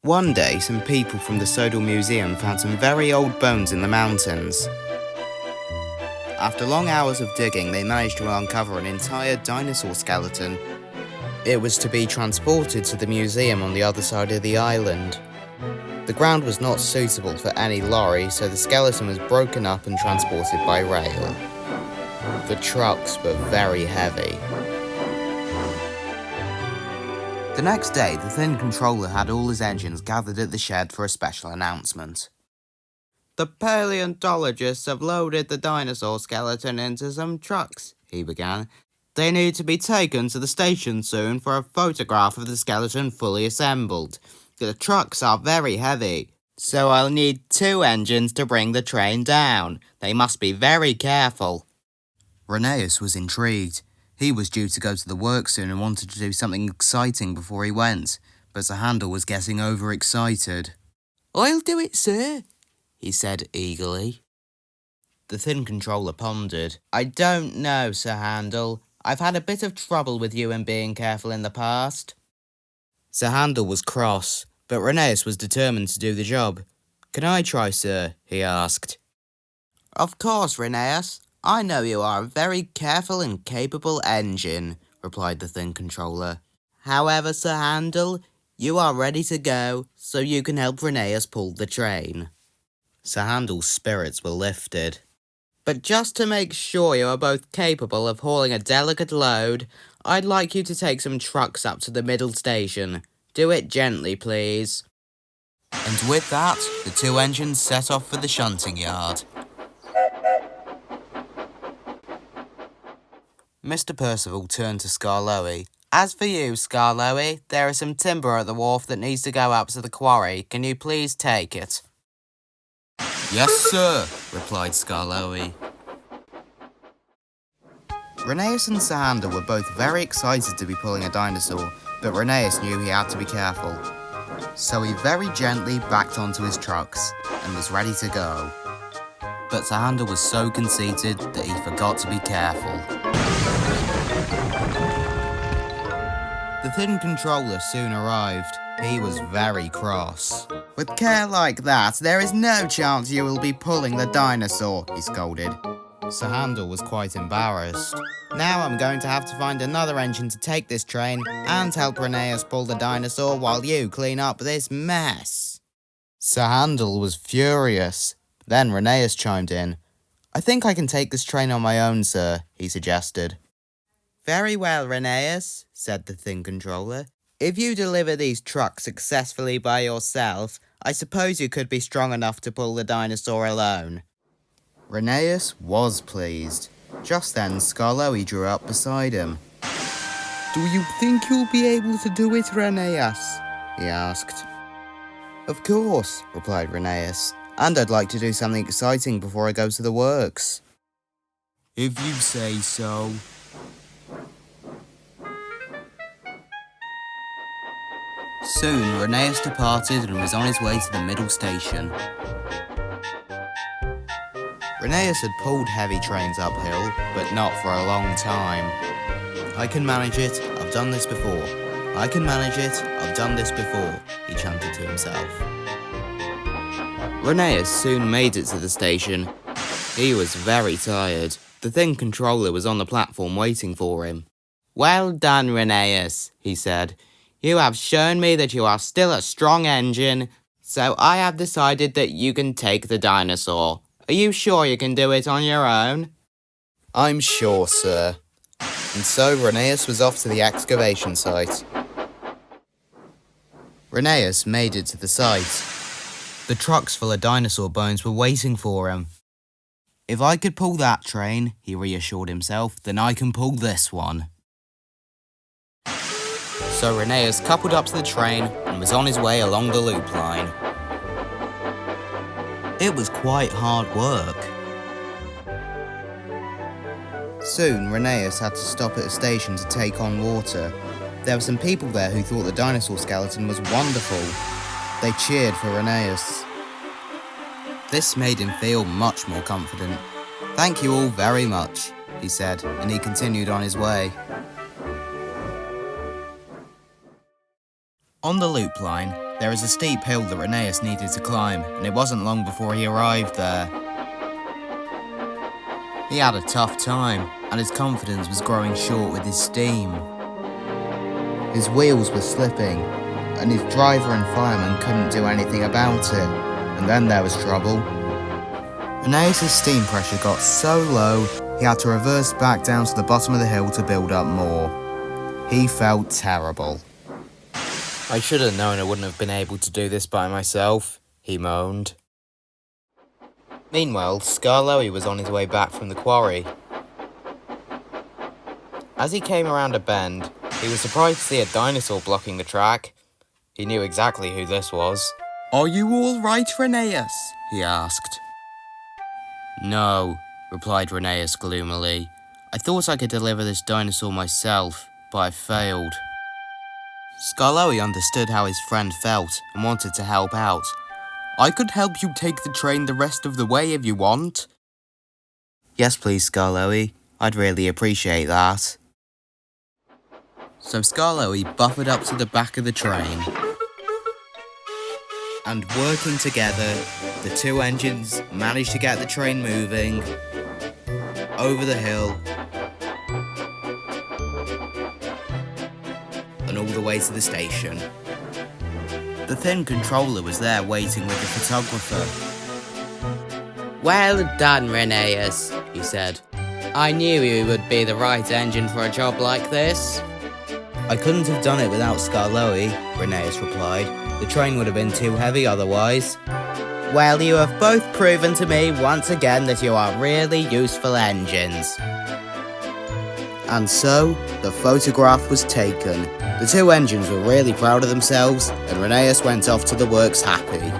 One day, some people from the Sodal Museum found some very old bones in the mountains. After long hours of digging, they managed to uncover an entire dinosaur skeleton. It was to be transported to the museum on the other side of the island. The ground was not suitable for any lorry, so the skeleton was broken up and transported by rail. The trucks were very heavy. The next day, the Thin Controller had all his engines gathered at the shed for a special announcement. "The paleontologists have loaded the dinosaur skeleton into some trucks," he began. "They need to be taken to the station soon for a photograph of the skeleton fully assembled. The trucks are very heavy, so I'll need 2 engines to bring the train down. They must be very careful." Rheneas was intrigued. He was due to go to the work soon and wanted to do something exciting before he went, but Sir Handel was getting overexcited. "I'll do it, sir," he said eagerly. The Thin Controller pondered. "I don't know, Sir Handel. I've had a bit of trouble with you and being careful in the past." Sir Handel was cross, but Rheneas was determined to do the job. "Can I try, sir?" he asked. "Of course, Rheneas. I know you are a very careful and capable engine," replied the Thin Controller. "However, Sir Handel, you are ready to go, so you can help Rheneas pull the train." Sir Handel's spirits were lifted. "But just to make sure you are both capable of hauling a delicate load, I'd like you to take some trucks up to the middle station. Do it gently, please." And with that, the 2 engines set off for the shunting yard. Mr. Percival turned to Skarloey. "As for you, Skarloey, there is some timber at the wharf that needs to go up to the quarry. Can you please take it?" "Yes, sir," replied Skarloey. Rheneas and Sir Handel were both very excited to be pulling a dinosaur, but Rheneas knew he had to be careful. So he very gently backed onto his trucks and was ready to go. But Sir Handel was so conceited that he forgot to be careful. The Thin Controller soon arrived. He was very cross. "With care like that, there is no chance you will be pulling the dinosaur," he scolded. Sir Handel was quite embarrassed. "Now I'm going to have to find another engine to take this train and help Rheneas pull the dinosaur while you clean up this mess." Sir Handel was furious. Then Rheneas chimed in. "I think I can take this train on my own, sir," he suggested. "Very well, Rheneas," said the Thin Controller. "If you deliver these trucks successfully by yourself, I suppose you could be strong enough to pull the dinosaur alone." Rheneas was pleased. Just then, Skarloey drew up beside him. "Do you think you'll be able to do it, Rheneas?" he asked. "Of course," replied Rheneas. "And I'd like to do something exciting before I go to the works." "If you say so." Soon, Rheneas departed and was on his way to the middle station. Rheneas had pulled heavy trains uphill, but not for a long time. "I can manage it, I've done this before. I can manage it, I've done this before," he chanted to himself. Rheneas soon made it to the station. He was very tired. The Thin Controller was on the platform waiting for him. "Well done, Rheneas," he said. "You have shown me that you are still a strong engine, so I have decided that you can take the dinosaur. Are you sure you can do it on your own?" "I'm sure, sir." And so Rheneas was off to the excavation site. Rheneas made it to the site. The trucks full of dinosaur bones were waiting for him. "If I could pull that train," he reassured himself, "then I can pull this one." So Rheneas coupled up to the train and was on his way along the loop line. It was quite hard work. Soon, Rheneas had to stop at a station to take on water. There were some people there who thought the dinosaur skeleton was wonderful. They cheered for Rheneas. This made him feel much more confident. "Thank you all very much," he said, and he continued on his way. On the loop line, There was a steep hill that Rheneas needed to climb, and it wasn't long before he arrived there. He had a tough time, and his confidence was growing short with his steam. His wheels were slipping, and his driver and fireman couldn't do anything about it, and then there was trouble. Rheneas' steam pressure got so low, he had to reverse back down to the bottom of the hill to build up more. He felt terrible. I should have known I wouldn't have been able to do this by myself, he moaned. Meanwhile, Skarloey was on his way back from the quarry. As he came around a bend, he was surprised to see a dinosaur blocking the track. He knew exactly who this was. "Are you all right, Rheneas?" he asked. "No," replied Rheneas gloomily. "I thought I could deliver this dinosaur myself, but I failed." Skarloey understood how his friend felt and wanted to help out. "I could help you take the train the rest of the way if you want." "Yes, please, Skarloey. I'd really appreciate that." So Skarloey buffered up to the back of the train. And working together, the two engines managed to get the train moving over the hill and all the way to the station. The thin controller was there waiting with the photographer. "Well done, Rheneas," he said. "I knew you would be the right engine for a job like this." "I couldn't have done it without Skarloey," Rheneas replied. "The train would have been too heavy otherwise." "Well, you have both proven to me once again that you are really useful engines." And so, the photograph was taken. The two engines were really proud of themselves, and Rheneas went off to the works happy.